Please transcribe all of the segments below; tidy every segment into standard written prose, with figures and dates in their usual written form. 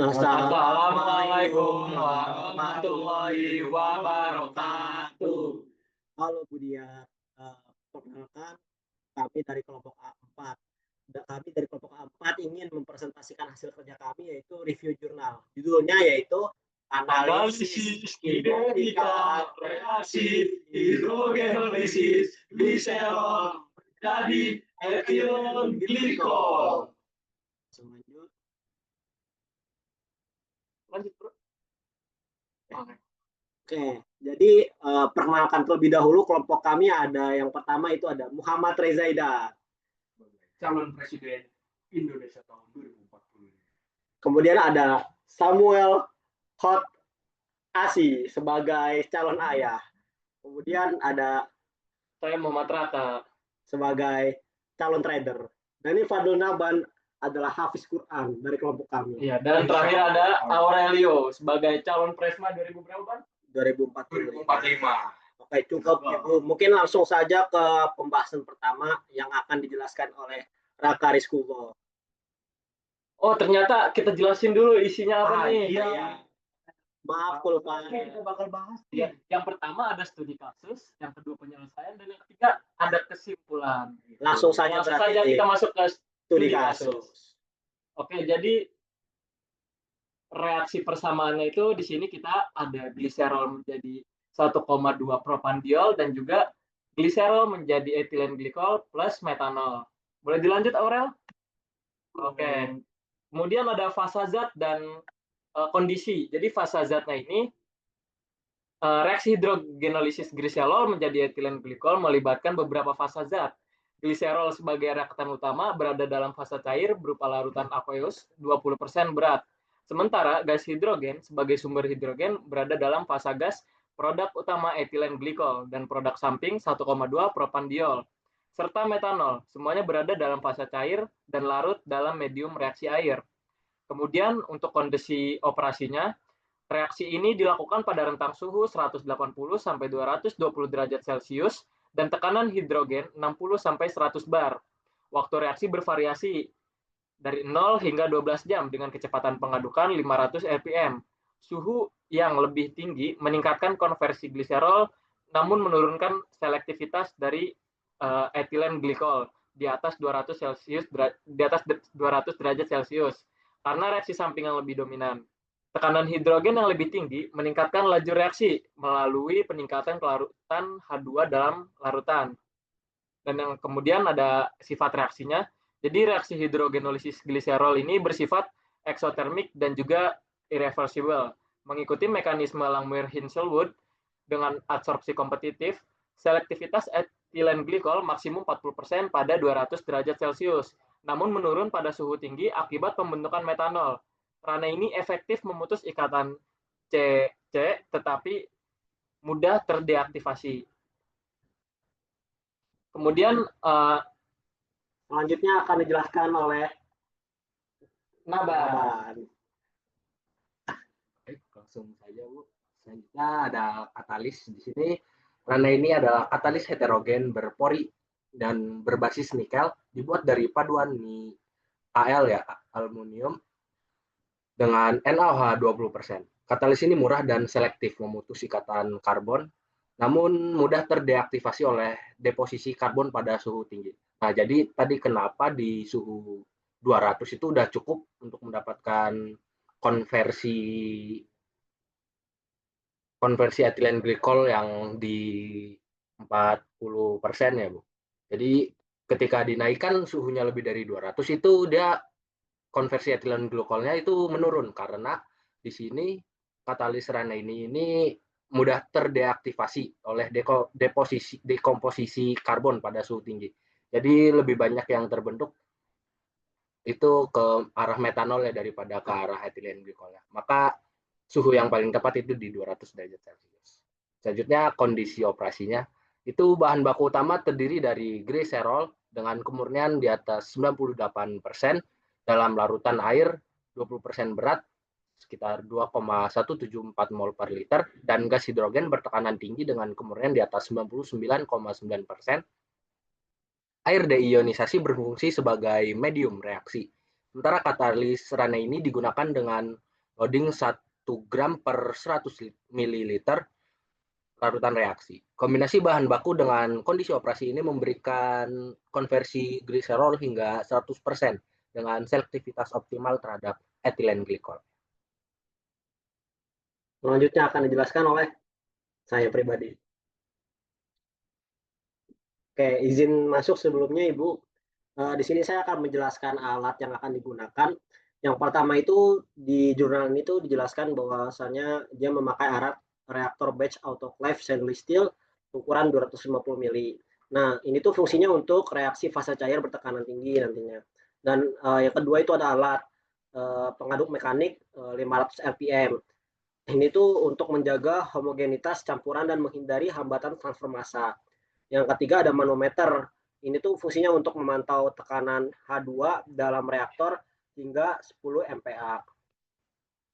Assalamualaikum warahmatullahi wabarakatuh. Halo Budia. Eh, Perkenalkan, kami dari kelompok A4. Kami dari kelompok A4 ingin mempresentasikan hasil kerja kami, yaitu review jurnal. Judulnya yaitu Analisis Analisis Kinetika kinetika reaksi hidrogenolysis gliserol jadi etilen glikol. Selanjut. Lanjut, bro. Oke, jadi perkenalkan terlebih dahulu kelompok kami. Ada yang pertama itu ada Muhammad Rezaida. Calon Presiden Indonesia tahun 2040. Kemudian ada Samuel Hot Asi sebagai calon ayah. Kemudian ada Saya Muhammad Rata. sebagai calon trader. Dan ini Fadul Naban adalah hafiz Quran dari kelompok kami. Iya, dan terakhir ada Aurelio sebagai calon Presma 2000 berapa, Bang? 2045. Oke, cukup Ibu. Mungkin langsung saja ke pembahasan pertama yang akan dijelaskan oleh Raka Rizkulo. Oh, ternyata kita jelasin dulu isinya apa nih. Iya. Maaf kalau Pak. Kita bakal bahas. Ya, yang pertama ada studi kasus, yang kedua penyelesaian, dan yang ketiga ada kesimpulan. Langsung saja kita masuk ke studi kasus. Oke, jadi reaksi persamaannya itu di sini kita ada gliserol menjadi 1,2 propandiol dan juga gliserol menjadi etilen glikol plus metanol. Boleh dilanjut, Aurel? Oke. Kemudian ada fasa zat dan kondisi. Jadi fasa zatnya ini reaksi hidrogenolisis gliserol menjadi etilen glikol melibatkan beberapa fasa zat. Gliserol sebagai reaktan utama berada dalam fasa cair berupa larutan aqueous 20% berat. Sementara gas hidrogen sebagai sumber hidrogen berada dalam fasa gas produk utama etilen glikol dan produk samping 1,2 propandiol. Serta metanol, semuanya berada dalam fasa cair dan larut dalam medium reaksi air. Kemudian untuk kondisi operasinya, reaksi ini dilakukan pada rentang suhu 180 sampai 220 derajat Celcius dan tekanan hidrogen 60 sampai 100 bar. Waktu reaksi bervariasi dari 0 hingga 12 jam dengan kecepatan pengadukan 500 rpm. Suhu yang lebih tinggi meningkatkan konversi gliserol namun menurunkan selektivitas dari etilen glikol di atas 200 Celcius di atas 200 derajat Celcius karena reaksi samping yang lebih dominan. Tekanan hidrogen yang lebih tinggi meningkatkan laju reaksi melalui peningkatan kelarutan H2 dalam larutan. Dan yang kemudian ada sifat reaksinya. Jadi reaksi hidrogenolisis gliserol ini bersifat eksotermik dan juga irreversible. Mengikuti mekanisme Langmuir-Hinshelwood dengan adsorpsi kompetitif, selektivitas etilen glikol maksimum 40% pada 200 derajat Celcius, namun menurun pada suhu tinggi akibat pembentukan metanol. Karena ini efektif memutus ikatan C tetapi mudah terdeaktivasi. Kemudian selanjutnya akan dijelaskan oleh Naban. Langsung saja, Bu. Selanjutnya ada katalis di sini. Karena ini adalah katalis heterogen berpori dan berbasis nikel, dibuat dari paduan Al ya, aluminium dengan NaOH 20%. Katalis ini murah dan selektif memutus ikatan karbon, namun mudah terdeaktivasi oleh deposisi karbon pada suhu tinggi. Nah, jadi tadi kenapa di suhu 200 itu udah cukup untuk mendapatkan konversi etilen glikol yang di 40% ya, Bu. Jadi ketika dinaikkan suhunya lebih dari 200 itu dia konversi etilen glikolnya itu menurun karena di sini katalis Raney ini mudah terdeaktivasi oleh dekomposisi karbon pada suhu tinggi. Jadi lebih banyak yang terbentuk itu ke arah metanol ya daripada ke arah etilen glikolnya. Maka suhu yang paling tepat itu di 200 derajat Celcius. Selanjutnya kondisi operasinya, itu bahan baku utama terdiri dari gliserol dengan kemurnian di atas 98% dalam larutan air 20% berat sekitar 2,174 mol per liter dan gas hidrogen bertekanan tinggi dengan kemurnian di atas 99,9%. Air deionisasi berfungsi sebagai medium reaksi. Sementara katalis Raney ini digunakan dengan loading 1 gram per 100 ml larutan reaksi. Kombinasi bahan baku dengan kondisi operasi ini memberikan konversi gliserol hingga 100% dengan selektivitas optimal terhadap etilen glikol. Selanjutnya akan dijelaskan oleh saya pribadi. Oke, izin masuk sebelumnya Ibu. Di sini saya akan menjelaskan alat yang akan digunakan. Yang pertama itu di jurnal ini tuh dijelaskan bahwasannya dia memakai alat reaktor batch autoclave stainless steel ukuran 250 mili. Nah, ini tuh fungsinya untuk reaksi fase cair bertekanan tinggi nantinya. Dan yang kedua itu ada alat pengaduk mekanik 500 rpm. Ini tuh untuk menjaga homogenitas campuran dan menghindari hambatan transfer massa. Yang ketiga ada manometer. Ini tuh fungsinya untuk memantau tekanan H2 dalam reaktor hingga 10 MPa.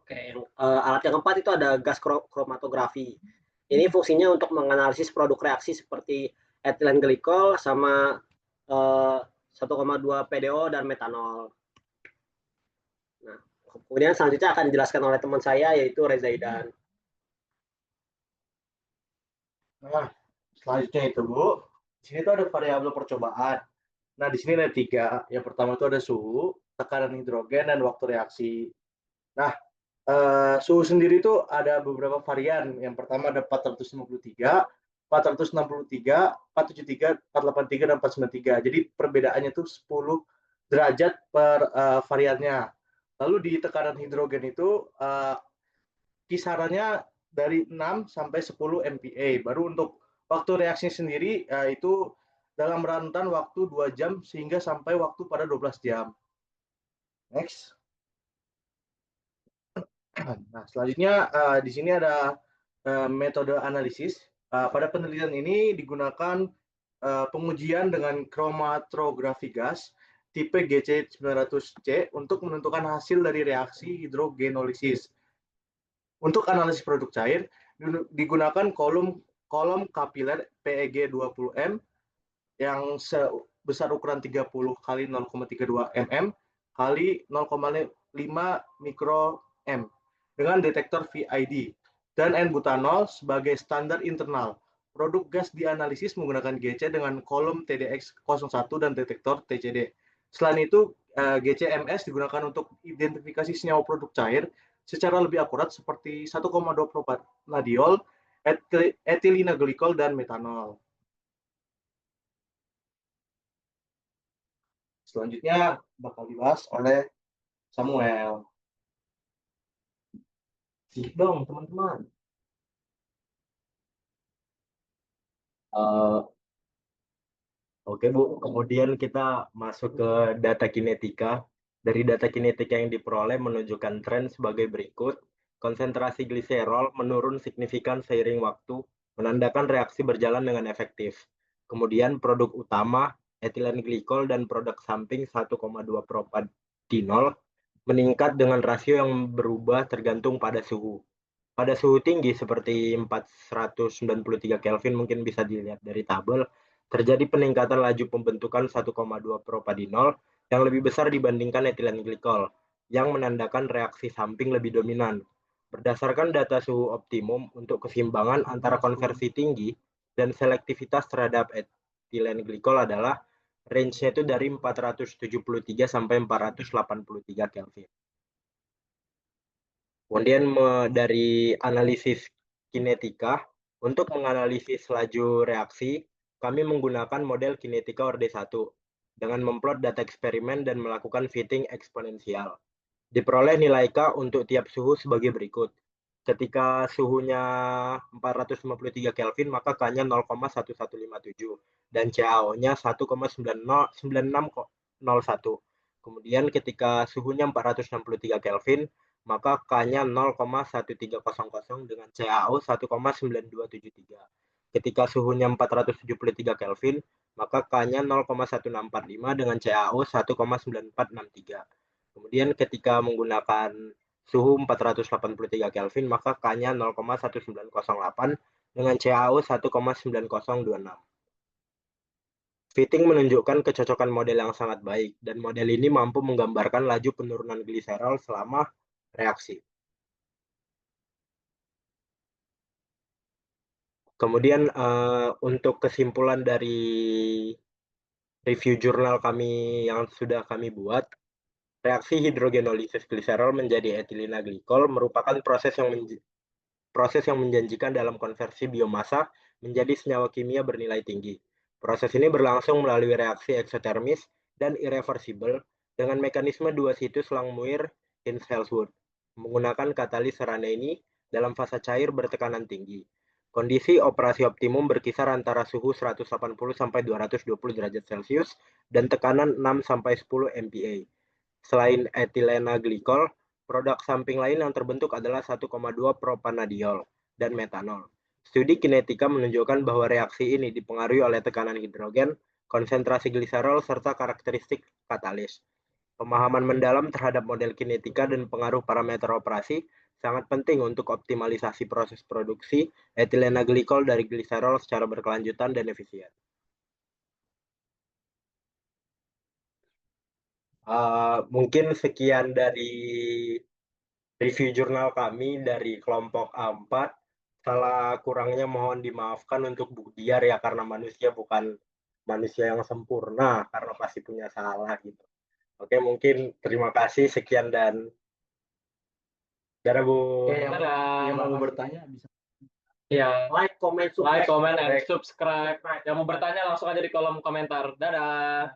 Oke, alat yang keempat itu ada gas kromatografi. Ini fungsinya untuk menganalisis produk reaksi seperti etilen glikol sama 1,2 PDO dan metanol. Nah, kemudian selanjutnya akan dijelaskan oleh teman saya yaitu Rezaidan. Nah, selanjutnya itu Bu, di sini tuh ada variabel percobaan. Nah, di sini ada 3. Yang pertama itu ada suhu, tekanan hidrogen, dan waktu reaksi. Nah, suhu sendiri itu ada beberapa varian. Yang pertama ada 453, 463, 473, 483, dan 493. Jadi perbedaannya itu 10 derajat per variannya. Lalu di tekanan hidrogen itu kisarannya dari 6 sampai 10 MPa. Baru untuk waktu reaksinya sendiri itu dalam rentan waktu 2 jam sehingga sampai waktu pada 12 jam. Next. Nah, selanjutnya di sini ada metode analisis. Pada penelitian ini digunakan pengujian dengan kromatografi gas tipe GC900C untuk menentukan hasil dari reaksi hidrogenolisis. Untuk analisis produk cair digunakan kolom kapiler PEG 20M yang sebesar ukuran 30 kali 0,32 mm kali 0,5 mikro-m dengan detektor VID dan N-butanol sebagai standar internal. Produk gas dianalisis menggunakan GC dengan kolom TDX01 dan detektor TCD. Selain itu, GCMS digunakan untuk identifikasi senyawa produk cair secara lebih akurat seperti 1,2 propanadiol, etilina glikol, dan metanol. Selanjutnya bakal dibahas oleh Samuel. Sip dong teman-teman. Oke Bu, kemudian kita masuk ke data kinetika. Dari data kinetika yang diperoleh menunjukkan tren sebagai berikut. Konsentrasi gliserol menurun signifikan seiring waktu, menandakan reaksi berjalan dengan efektif. Kemudian produk utama, etilen glikol dan produk samping 1,2 propadinol meningkat dengan rasio yang berubah tergantung pada suhu. Pada suhu tinggi seperti 493 Kelvin mungkin bisa dilihat dari tabel, terjadi peningkatan laju pembentukan 1,2 propadinol yang lebih besar dibandingkan etilen glikol, yang menandakan reaksi samping lebih dominan. Berdasarkan data suhu optimum untuk keseimbangan antara konversi tinggi dan selektivitas terhadap etilen glikol adalah range-nya itu dari 473 sampai 483 Kelvin. Kemudian dari analisis kinetika, untuk menganalisis laju reaksi, kami menggunakan model kinetika orde 1 dengan memplot data eksperimen dan melakukan fitting eksponensial. Diperoleh nilai K untuk tiap suhu sebagai berikut. Ketika suhunya 453 Kelvin, maka K-nya 0,1157 dan CaO-nya 1,9601. Kemudian ketika suhunya 463 Kelvin, maka K-nya 0,1300 dengan CaO 1,9273. Ketika suhunya 473 Kelvin, maka K-nya 0,1645 dengan CaO 1,9463. Kemudian ketika menggunakan suhu 483 Kelvin, maka K-nya 0,1908 dengan CaO 1,9026. Fitting menunjukkan kecocokan model yang sangat baik, dan model ini mampu menggambarkan laju penurunan gliserol selama reaksi. Kemudian untuk kesimpulan dari review jurnal kami yang sudah kami buat, reaksi hidrogenolisis gliserol menjadi etilena glikol merupakan proses yang menjanjikan dalam konversi biomasa menjadi senyawa kimia bernilai tinggi. Proses ini berlangsung melalui reaksi eksotermis dan irreversibel dengan mekanisme dua situs Langmuir-Hincks-Ellsworth menggunakan katalis Raney dalam fase cair bertekanan tinggi. Kondisi operasi optimum berkisar antara suhu 180 sampai 220 derajat Celcius dan tekanan 6 sampai 10 MPa. Selain etilena glikol, produk samping lain yang terbentuk adalah 1,2 propanadiol dan metanol. Studi kinetika menunjukkan bahwa reaksi ini dipengaruhi oleh tekanan hidrogen, konsentrasi gliserol, serta karakteristik katalis. Pemahaman mendalam terhadap model kinetika dan pengaruh parameter operasi sangat penting untuk optimalisasi proses produksi etilena glikol dari gliserol secara berkelanjutan dan efisien. Mungkin sekian dari review jurnal kami dari kelompok A4. Salah kurangnya mohon dimaafkan untuk Bu Diar ya, karena manusia bukan manusia yang sempurna, karena pasti punya salah gitu. Oke, mungkin terima kasih, sekian dan dadah Bu. Oke, Dadah. yang mau bertanya bisa. Ya, Like, comment, like, subscribe. comment, and subscribe. Yang mau bertanya langsung aja di kolom komentar. Dadah.